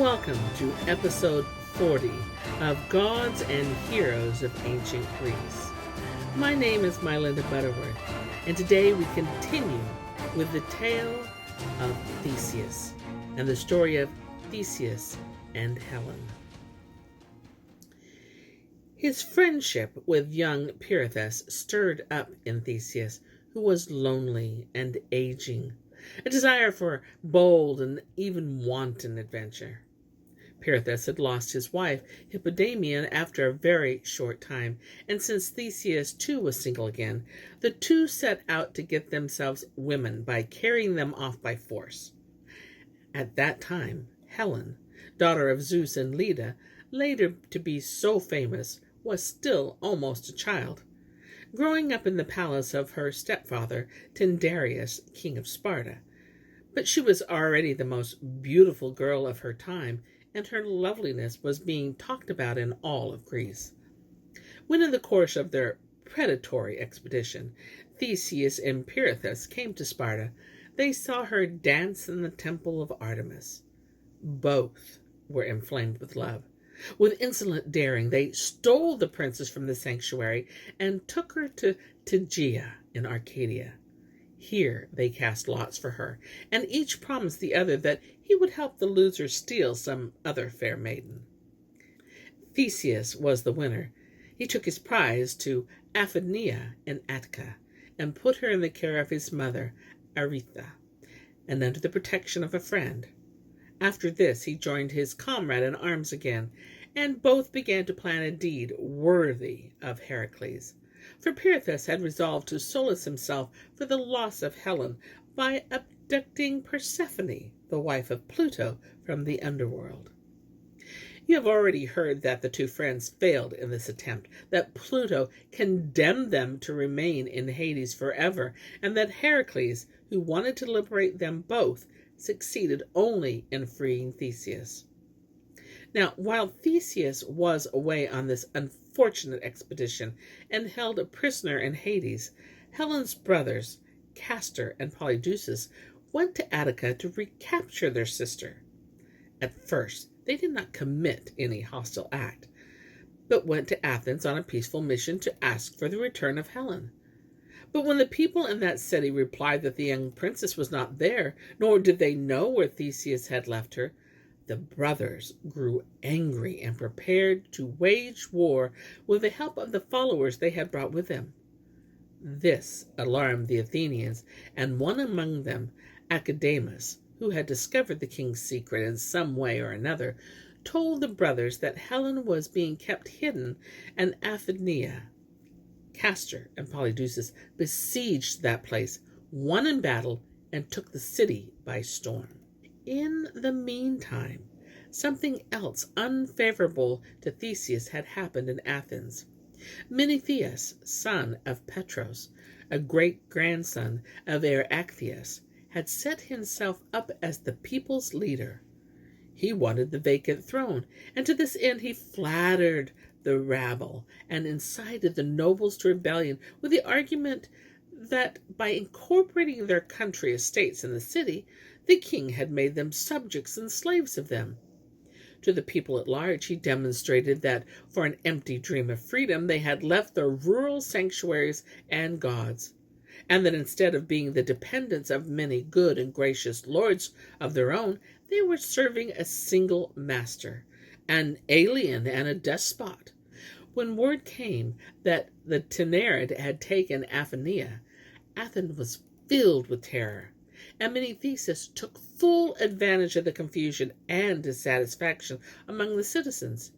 welcome to episode 40 of Gods and Heroes of Ancient Greece. My name is MyLinda Butterworth, and today we continue with the tale of Theseus and the story of Theseus and Helen. His friendship with young Pirithous stirred up in Theseus, who was lonely and aging, a desire for bold and even wanton adventure. Pirithous had lost his wife, Hippodamia, after a very short time, and since Theseus too was single again, the two set out to get themselves women by carrying them off by force. At that time, Helen, daughter of Zeus and Leda, later to be so famous, was still almost a child, growing up in the palace of her stepfather, Tyndareus, king of Sparta. But she was already the most beautiful girl of her time, and her loveliness was being talked about in all of Greece. When in the course of their predatory expedition, Theseus and Pirithous came to Sparta, they saw her dance in the temple of Artemis. Both were inflamed with love. With insolent daring, they stole the princess from the sanctuary and took her to Tegea in Arcadia. Here they cast lots for her, and each promised the other that he would help the loser steal some other fair maiden. Theseus was the winner. He took his prize to Aphidnia in Attica, and put her in the care of his mother, Aretha, and under the protection of a friend. After this he joined his comrade in arms again, and both began to plan a deed worthy of Heracles. For Pirithous had resolved to solace himself for the loss of Helen by abducting Persephone, the wife of Pluto, from the underworld. You have already heard that the two friends failed in this attempt, that Pluto condemned them to remain in Hades forever, and that Heracles, who wanted to liberate them both, succeeded only in freeing Theseus. Now, while Theseus was away on this unfortunate expedition and held a prisoner in Hades, Helen's brothers, Castor and Polydeuces, went to Attica to recapture their sister. At first, they did not commit any hostile act, but went to Athens on a peaceful mission to ask for the return of Helen. But when the people in that city replied that the young princess was not there, nor did they know where Theseus had left her, the brothers grew angry and prepared to wage war with the help of the followers they had brought with them. This alarmed the Athenians, and one among them, Academus, who had discovered the king's secret in some way or another, told the brothers that Helen was being kept hidden in Aphidnia. Castor and Polydeuces besieged that place, won in battle, and took the city by storm. In the meantime, something else unfavorable to Theseus had happened in Athens. Menestheus, son of Petros, a great-grandson of Heracles, had set himself up as the people's leader. He wanted the vacant throne, and to this end he flattered the rabble and incited the nobles to rebellion with the argument that by incorporating their country estates in the city, the king had made them subjects and slaves of them. To the people at large he demonstrated that for an empty dream of freedom they had left their rural sanctuaries and gods, and that instead of being the dependents of many good and gracious lords of their own, they were serving a single master, an alien and a despot. When word came that the Tinerid had taken Aphidnia, Athens was filled with terror, and Menestheus took full advantage of the confusion and dissatisfaction among the citizens.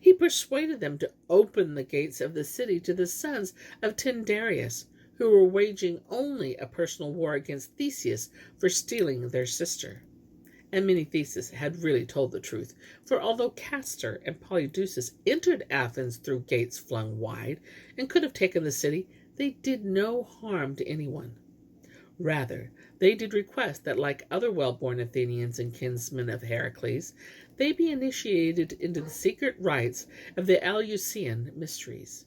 He persuaded them to open the gates of the city to the sons of Tyndareus, who were waging only a personal war against Theseus for stealing their sister. And Menestheus had really told the truth, for although Castor and Polydeuces entered Athens through gates flung wide and could have taken the city, they did no harm to anyone. Rather, they did request that, like other well-born Athenians and kinsmen of Heracles, they be initiated into the secret rites of the Eleusinian mysteries.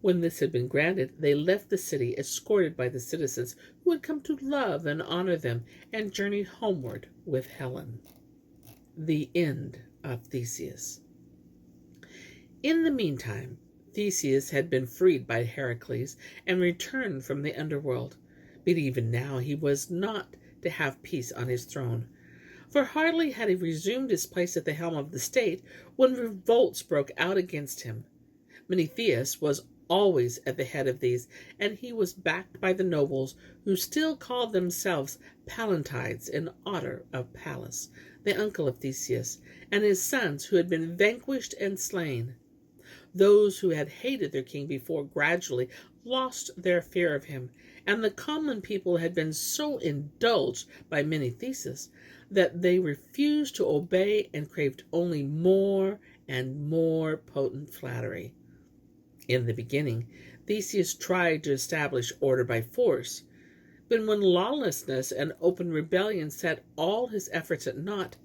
When this had been granted, they left the city escorted by the citizens who had come to love and honor them, and journeyed homeward with Helen. The end of Theseus. In the meantime, Theseus had been freed by Heracles and returned from the underworld. But even now he was not to have peace on his throne. For hardly had he resumed his place at the helm of the state when revolts broke out against him. Menestheus was always at the head of these, and he was backed by the nobles, who still called themselves Pallantides in honor of Pallas, the uncle of Theseus, and his sons who had been vanquished and slain. Those who had hated their king before gradually lost their fear of him, and the common people had been so indulged by Menestheus that they refused to obey and craved only more and more potent flattery. In the beginning, Theseus tried to establish order by force, but when lawlessness and open rebellion set all his efforts at naught,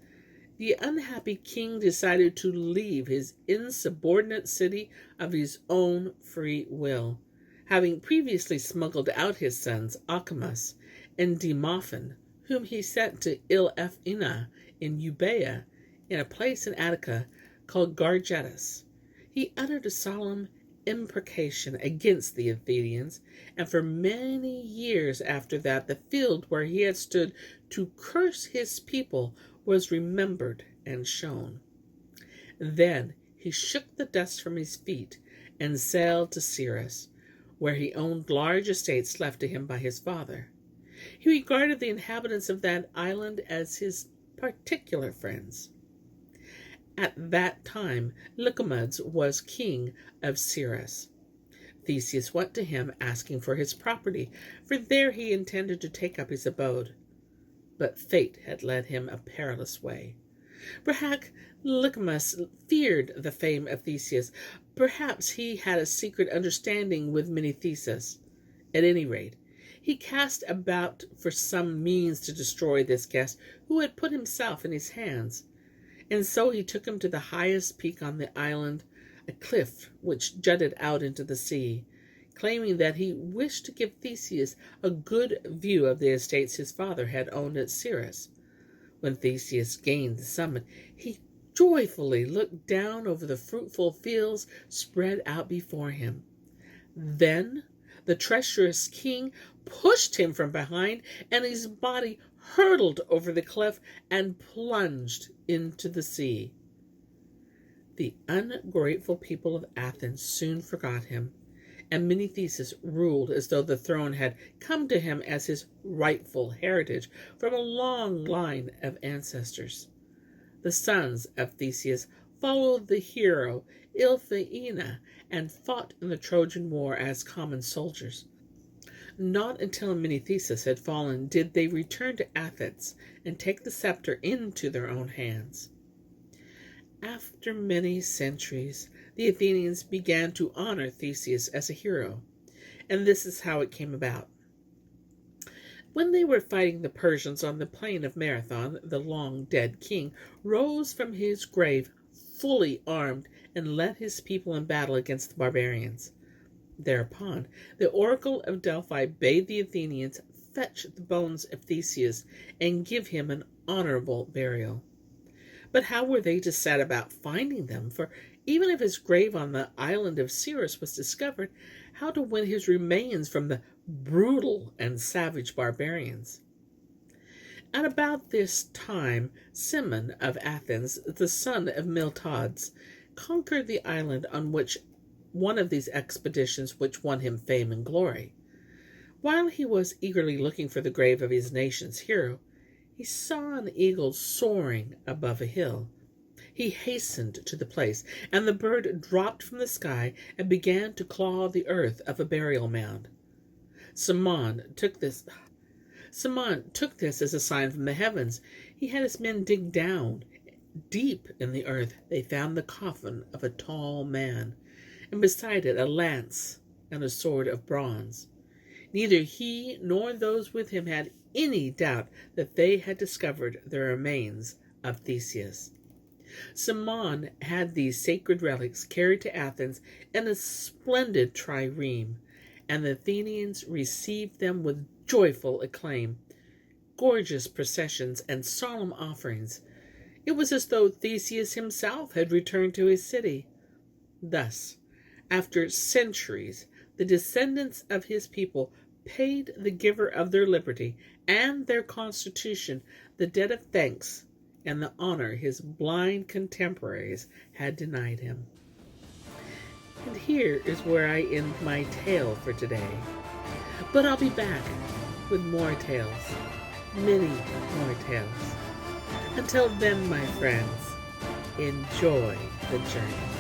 the unhappy king decided to leave his insubordinate city of his own free will, having previously smuggled out his sons Artemis and Demophan, whom he sent to Ina in Euboea, in a place in Attica called Gargetus. He uttered a solemn imprecation against the Athenians, and for many years after that the field where he had stood to curse his people was remembered and shown. Then he shook the dust from his feet and sailed to Scyros, where he owned large estates left to him by his father. He regarded the inhabitants of that island as his particular friends. At that time, Lycomedes was king of Scyros. Theseus went to him asking for his property, for there he intended to take up his abode. But fate had led him a perilous way. Perhaps Lycomedes feared the fame of Theseus. Perhaps he had a secret understanding with Menestheus. At any rate, he cast about for some means to destroy this guest who had put himself in his hands. And so he took him to the highest peak on the island, a cliff which jutted out into the sea, claiming that he wished to give Theseus a good view of the estates his father had owned at Scyros. When Theseus gained the summit, he joyfully looked down over the fruitful fields spread out before him. Then the treacherous king pushed him from behind, and his body hurtled over the cliff and plunged into the sea. The ungrateful people of Athens soon forgot him, and Menestheus ruled as though the throne had come to him as his rightful heritage from a long line of ancestors. The sons of Theseus followed the hero Ilphaena and fought in the Trojan War as common soldiers. Not until Menestheus had fallen did they return to Athens and take the scepter into their own hands. After many centuries, the Athenians began to honor Theseus as a hero, and this is how it came about. When they were fighting the Persians on the plain of Marathon, the long-dead king rose from his grave fully armed and led his people in battle against the barbarians. Thereupon, the oracle of Delphi bade the Athenians fetch the bones of Theseus and give him an honorable burial. But how were they to set about finding them? For even if his grave on the island of Scyros was discovered, how to win his remains from the brutal and savage barbarians? At about this time, Cimon of Athens, the son of Miltiades, conquered the island on which one of these expeditions which won him fame and glory. While he was eagerly looking for the grave of his nation's hero, he saw an eagle soaring above a hill. He hastened to the place, and the bird dropped from the sky and began to claw the earth of a burial mound. Cimon took this as a sign from the heavens. He had his men dig down. Deep in the earth they found the coffin of a tall man, and beside it a lance and a sword of bronze. Neither he nor those with him had any doubt that they had discovered the remains of Theseus. Cimon had these sacred relics carried to Athens in a splendid trireme, and the Athenians received them with joyful acclaim. Gorgeous processions and solemn offerings, It was as though Theseus himself had returned to his city. Thus, after centuries, the descendants of his people paid the giver of their liberty and their constitution the debt of thanks and the honor his blind contemporaries had denied him. And here is where I end my tale for today. But I'll be back with more tales, many more tales. Until then, my friends, enjoy the journey.